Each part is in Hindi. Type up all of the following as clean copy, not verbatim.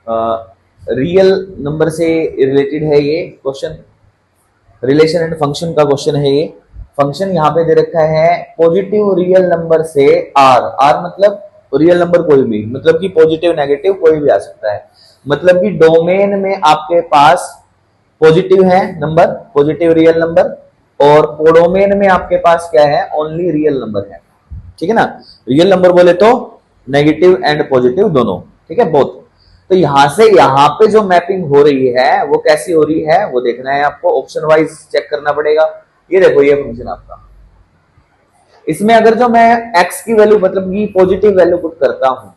रियल नंबर से रिलेटेड है ये क्वेश्चन, रिलेशन एंड फंक्शन का क्वेश्चन है ये। फंक्शन यहाँ पे दे रखा है पॉजिटिव रियल नंबर से आर, आर मतलब रियल नंबर कोई भी, मतलब कि पॉजिटिव नेगेटिव कोई भी आ सकता है, मतलब कि डोमेन में आपके पास पॉजिटिव है नंबर, पॉजिटिव रियल नंबर, और कोडोमेन में आपके पास क्या है, ओनली रियल नंबर है, ठीक है ना। रियल नंबर बोले तो नेगेटिव एंड पॉजिटिव दोनों, ठीक है, बोथ। तो यहां से यहां पे जो मैपिंग हो रही है वो कैसी हो रही है वो देखना है आपको, ऑप्शन वाइज चेक करना पड़ेगा। ये देखो ये फंक्शन आपका, इसमें अगर जो मैं x की वैल्यू मतलब कि पॉजिटिव वैल्यू पुट करता हूं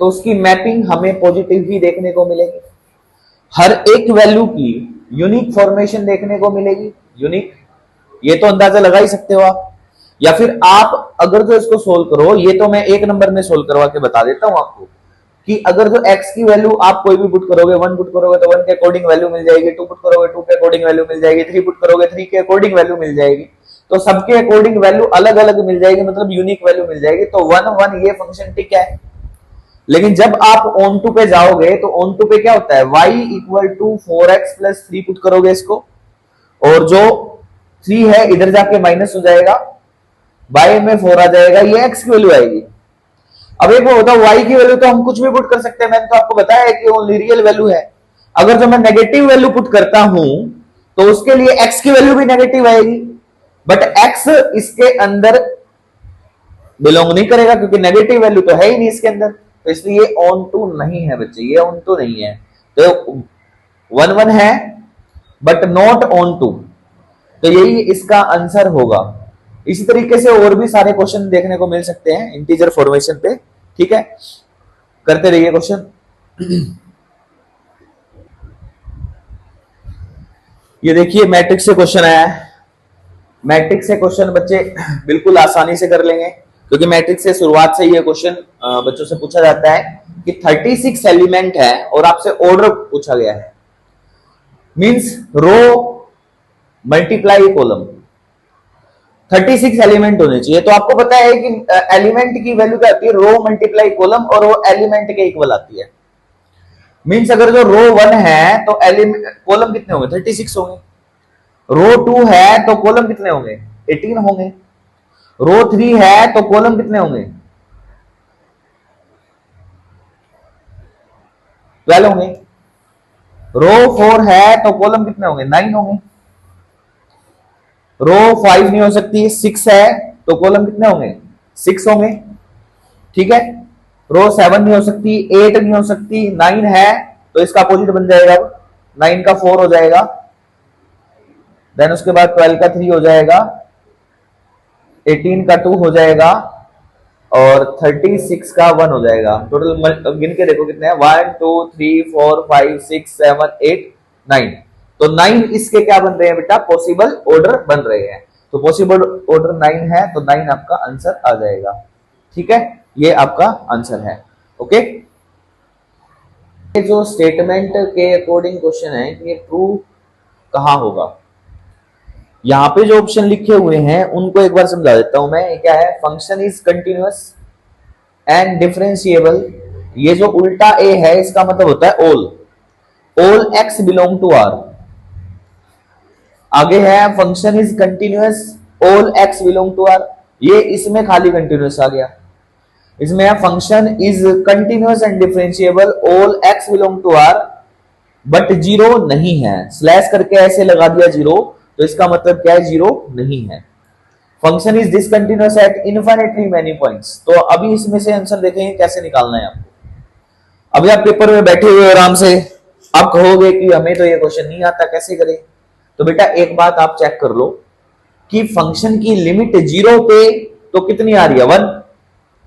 तो उसकी मैपिंग हमें पॉजिटिव ही देखने को मिलेगी, हर एक वैल्यू की यूनिक फॉर्मेशन देखने को मिलेगी, यूनिक, ये तो अंदाजा लगा ही सकते हो आप। या फिर आप अगर जो इसको सोल्व करो, ये तो मैं एक नंबर में सोल्व करवा के बता देता हूं आपको कि अगर जो x की वैल्यू आप कोई भी पुट करोगे, 1 पुट करोगे तो 1 के अकॉर्डिंग वैल्यू मिल जाएगी, 2 पुट करोगे 2 के अकॉर्डिंग वैल्यू मिल जाएगी, 3 पुट करोगे 3 के अकॉर्डिंग वैल्यू मिल जाएगी, तो सबके अकॉर्डिंग वैल्यू अलग अलग मिल जाएगी, मतलब यूनिक वैल्यू मिल जाएगी। तो 1 1 ये फंक्शन ठीक है। लेकिन जब आप ऑन टू पे जाओगे तो ऑन टू पे क्या होता है, y equal to 4x plus 3 put करोगे इसको, और जो 3 है इधर जाके माइनस हो जाएगा, y में 4 आ जाएगा, ये x की वैल्यू आएगी। अब एक वो होता है y की वैल्यू तो हम कुछ भी पुट कर सकते हैं, मैंने तो आपको बताया है कि ओनली रियल वैल्यू है। अगर जो मैं नेगेटिव वैल्यू पुट करता हूं तो उसके लिए x की वैल्यू भी नेगेटिव आएगी, बट x इसके अंदर बिलोंग नहीं करेगा क्योंकि नेगेटिव वैल्यू तो है ही नहीं इसके अंदर, तो इसलिए ऑन टू नहीं है बच्चे, ये ऑन टू नहीं है। तो 1 1 है बट नॉट ऑन टू, तो यही इसका आंसर होगा। इसी तरीके से और भी सारे क्वेश्चन देखने को मिल सकते हैं इंटीजर फॉर्मेशन पे, ठीक है, करते रहिए क्वेश्चन। ये देखिए मैट्रिक्स से क्वेश्चन आया है, मैट्रिक्स से क्वेश्चन बच्चे बिल्कुल आसानी से कर लेंगे क्योंकि मैट्रिक्स से शुरुआत से ये क्वेश्चन बच्चों से पूछा जाता है कि 36 एलिमेंट है और आपसे ऑर्डर पूछा गया है, means row multiply column, 36 element होने चाहिए। तो आपको पता है कि एलिमेंट की वैल्यू क्या आती है, रो मल्टीप्लाई कॉलम, और वो एलिमेंट के इक्वल आती है। मींस अगर जो रो 1 है तो कॉलम कितने होंगे, 36 होंगे। रो 2 है तो कॉलम कितने होंगे, 18 होंगे। रो 3 है तो कॉलम कितने होंगे, 12 होंगे। रो 4 है तो कॉलम कितने होंगे, 9 होंगे। रो 5 नहीं हो सकती, 6 है तो कॉलम कितने होंगे, 6 होंगे, ठीक है। रो 7 नहीं हो सकती, 8 नहीं हो सकती, 9 है तो इसका अपोजिट बन जाएगा, 9 का 4 हो जाएगा, देन उसके बाद 12 का 3 हो जाएगा, 18 का 2 हो जाएगा, और 36 का 1 हो जाएगा। टोटल गिन के देखो कितने हैं, 1 2 3 4 5 6 7 8 9, तो 9 इसके क्या बन रहे हैं बेटा, पॉसिबल ऑर्डर बन रहे हैं। तो पॉसिबल ऑर्डर 9 है तो 9 आपका आंसर आ जाएगा, ठीक है, ये आपका आंसर है। ओके, जो स्टेटमेंट के अकॉर्डिंग क्वेश्चन है कि ये ट्रू कहां होगा, यहां पे जो ऑप्शन लिखे हुए हैं उनको एक बार समझा देता हूं मैं। क्या है, function is continuous and differentiable, ये जो उल्टा ए है इसका मतलब होता है all X belong to R. आगे है function is continuous all X belong to R, ये इसमें खाली कंटिन्यूअस आ गया। इसमें है function is continuous and differentiable all X belong to R, but zero नहीं है, स्लैश करके ऐसे लगा दिया जीरो, तो इसका मतलब क्या है, जीरो नहीं है। Function is discontinuous at infinitely many points, तो अभी इसमें से आंसर देखेंगे कैसे निकालना है आपको। अभी आप पेपर में बैठे हुए आराम से, आप कहोगे कि हमें तो ये क्वेश्चन नहीं आता, कैसे करें। तो बेटा एक बात आप चेक कर लो कि फंक्शन की लिमिट जीरो पे तो कितनी आ रही है, 1,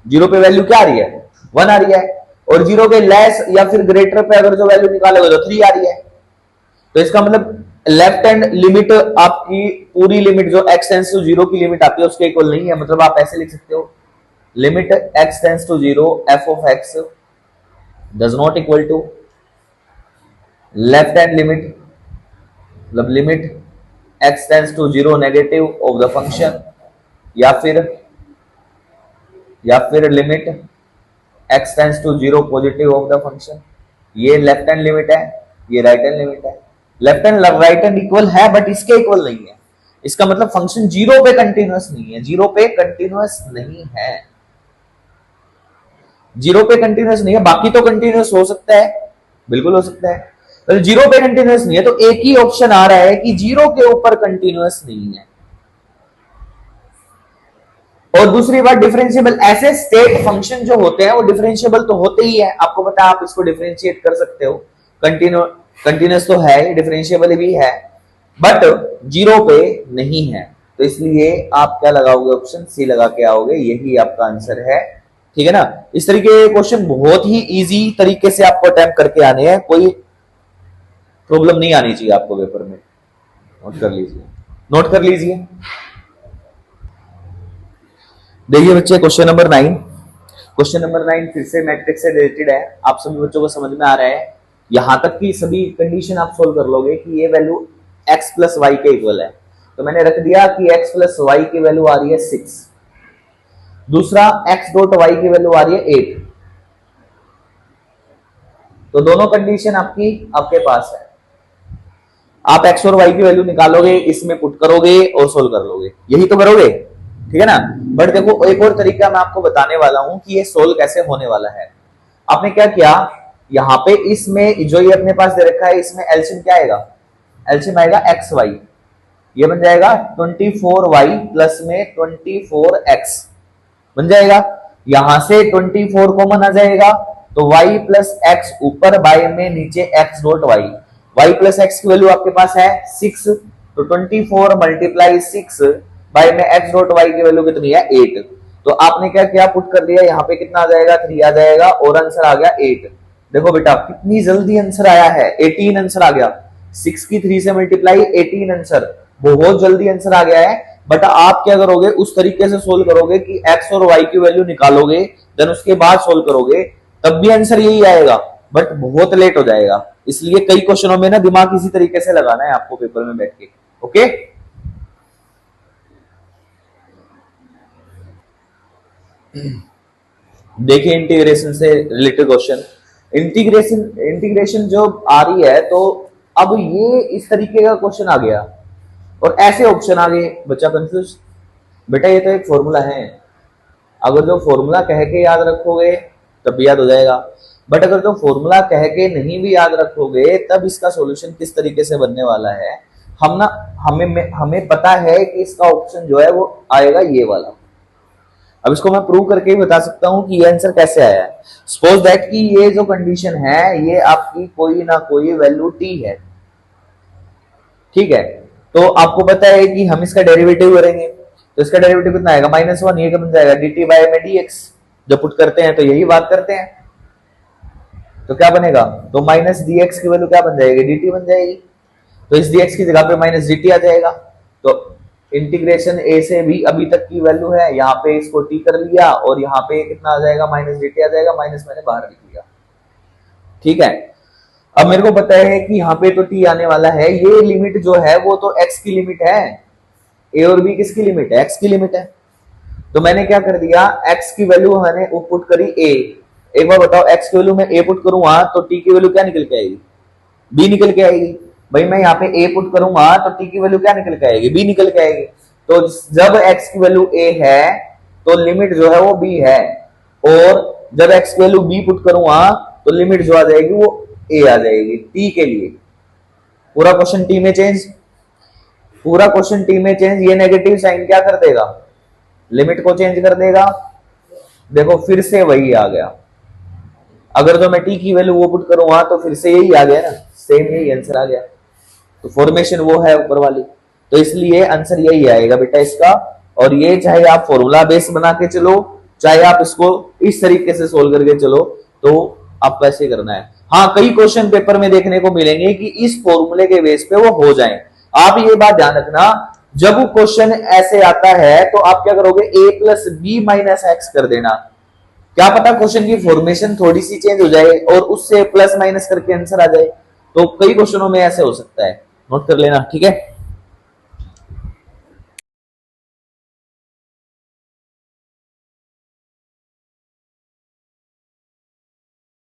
जीरो पे वैल्यू क्या आ रही है, 1 आ रही है, और जीरो के लेस या फिर ग्रेटर पे अगर जो वैल्यू निकालोगे तो 3 आ रही है। तो इसका मतलब लेफ्ट हैंड लिमिट आपकी पूरी लिमिट जो x टेंड्स टू 0 की लिमिट आती है उसके इक्वल नहीं है, मतलब आप ऐसे लिख सकते हो limit x tends to 0 f of x does not equal to left hand limit, मतलब limit x tends to 0 negative of the function, या फिर limit x tends to 0 positive of the function. ये लेफ्ट हैंड लिमिट है, ये राइट हैंड लिमिट है। Left hand right hand equal है बट इसके इक्वल नहीं है। इसका मतलब फंक्शन जीरो पे कंटिन्यूअस नहीं है, जीरो पे कंटिन्यूअस नहीं है, जीरो पे कंटिन्यूअस नहीं है। बाकी तो कंटिन्यूअस हो सकता है, बिल्कुल हो सकता है, तो जीरो पे कंटिन्यूअस नहीं है। तो एक ही ऑप्शन आ रहा है कि जीरो के ऊपर कंटिन्यूअस नहीं है। और दूसरी बात, डिफरेंशिएबल, ऐसे स्टेट फंक्शन जो होते हैं वो डिफरेंशिएबल तो होते ही है, आपको पता है, आप इसको डिफरेंशिएट कर सकते हो। कंटिन्यूअस तो है, डिफरेंशिएबल भी है, बट जीरो पे नहीं है। तो इसलिए आप क्या लगाओगे, ऑप्शन सी लगा के आओगे, यही आपका आंसर है। ठीक है ना। इस तरीके के क्वेश्चन बहुत ही इजी तरीके से आपको अटेम्प्ट करके आने हैं, कोई प्रॉब्लम नहीं आनी चाहिए आपको पेपर में। नोट कर लीजिए, नोट कर लीजिए। देखिए बच्चे, क्वेश्चन नंबर 9, क्वेश्चन नंबर 9 फिर से मैट्रिक्स से रिलेटेड है। आप सभी बच्चों को समझ में आ रहा है, यहां तक की सभी कंडीशन आप सोल्व कर लोगे कि ये वैल्यू x प्लस वाई के इक्वल है। तो मैंने रख दिया कि x प्लस वाई की वैल्यू आ रही है 6, दूसरा x डॉट वाई की वैल्यू आ रही है 8। तो दोनों कंडीशन आपके पास है। आप x और y की वैल्यू निकालोगे, इसमें पुट करोगे और सोल्व कर लोगे, यही तो करोगे। ठीक है ना। बट देखो, एक और तरीका मैं आपको बताने वाला हूं कि ये सोल्व कैसे होने वाला है। आपने क्या किया, यहां पे इसमें जो ये अपने पास दे रखा है, इसमें एलसीएम क्या आएगा, एलसीएम आएगा एक्स वाई, ये बन जाएगा 24y प्लस में 24x बन जाएगा। यहां से 24 कॉमन आ जाएगा, तो y प्लस एक्स ऊपर, बाय में नीचे x dot y। y plus x की वैल्यू आपके पास है 6, तो 24 मल्टीप्लाई 6 बाय में x डॉट y की वैल्यू कितनी है 8। तो आपने क्या किया, पुट कर दिया, यहाँ पे कितना आ जाएगा 3 आ जाएगा, और आंसर आ गया 8। देखो बेटा कितनी जल्दी आंसर आया है, 18 आंसर आ गया। 6 की 3 से मल्टीप्लाई 18 आंसर, बहुत जल्दी आंसर आ गया है। बट आप क्या करोगे, उस तरीके से सोल्व करोगे कि x और y की वैल्यू निकालोगे, देन उसके बाद सोल्व करोगे, तब भी आंसर यही आएगा, बट बहुत लेट हो जाएगा। इसलिए कई क्वेश्चनों में ना दिमाग इसी तरीके से लगाना है आपको पेपर में बैठ के। ओके, देखिए इंटीग्रेशन से रिलेटेड क्वेश्चन। इंटीग्रेशन जो आ रही है, तो अब ये इस तरीके का क्वेश्चन आ गया और ऐसे ऑप्शन आ गए, बच्चा कंफ्यूज। बेटा ये तो एक फॉर्मूला है, अगर जो फॉर्मूला कह के याद रखोगे तब भी याद हो जाएगा, बट अगर जो फॉर्मूला कह के नहीं भी याद रखोगे तब इसका सॉल्यूशन किस तरीके से बनने वाला है, हमें पता है कि इसका ऑप्शन जो है वो आएगा ये वाला। अब इसको मैं प्रूव करके ही बता सकता हूं कि ये आंसर कैसे आया है। सपोज दैट कि ये जो कंडीशन है, ये आपकी कोई ना कोई वैल्यू t है, ठीक है। तो आपको पता है कि हम इसका डेरिवेटिव करेंगे, तो इसका डेरिवेटिव कितना आएगा -1, ये क्या बन जाएगा dt बाय में dx। जब पुट करते हैं तो यही बात करते हैं, तो क्या बनेगा, तो माइनस dx की वैल्यू क्या बन जाएगी, dt बन जाएगी। तो इस dx की जगह पे माइनस dt आ जाएगा। तो इंटीग्रेशन a से b अभी तक की वैल्यू है, यहाँ पे इसको t कर लिया और यहाँ पे कितना आ जाएगा माइनस dt आ जाएगा, माइनस मैंने बाहर लिख लिया। ठीक है, अब मेरे को पता है कि यहाँ पे तो t आने वाला है, ये लिमिट जो है वो तो x की लिमिट है, a और b किसकी लिमिट है, x की लिमिट है। तो मैंने क्या कर दिया, x की वैल्यू मैंने पुट करी a। एक बार बताओ, x की वैल्यू में a पुट करूंगा तो t की वैल्यू क्या निकल के आएगी, b निकल के आएगी। भाई मैं यहाँ पे a पुट करूंगा तो t की वैल्यू क्या निकल के आएगी, b निकल के आएगी। तो जब x की वैल्यू a है तो लिमिट जो है वो b है, और जब x की वैल्यू b पुट करूंगा तो लिमिट जो आ जाएगी वो a आ जाएगी t के लिए। पूरा क्वेश्चन t में चेंज, पूरा क्वेश्चन t में चेंज। ये नेगेटिव साइन क्या कर देगा, लिमिट को चेंज कर देगा। देखो फिर से वही आ गया, अगर जो मैं t की वैल्यू वो पुट करूंगा तो फिर से यही आ गया ना, सेम यही आंसर आ गया। तो फॉर्मेशन वो है ऊपर वाली, तो इसलिए आंसर यही आएगा बेटा इसका। और ये चाहे आप फॉर्मूला बेस बना के चलो, चाहे आप इसको इस तरीके से सोल्व करके चलो, तो आपको ऐसे करना है। हाँ, कई क्वेश्चन पेपर में देखने को मिलेंगे कि इस फॉर्मूले के बेस पे वो हो जाए। आप ये बात ध्यान रखना, जब क्वेश्चन ऐसे आता है तो आप क्या करोगे, a plus B minus X कर देना। क्या पता क्वेश्चन की फॉर्मेशन थोड़ी सी चेंज हो जाए और उससे प्लस माइनस करके आंसर आ जाए। तो कई क्वेश्चनों में ऐसे हो सकता है, नोट कर लेना, ठीक है।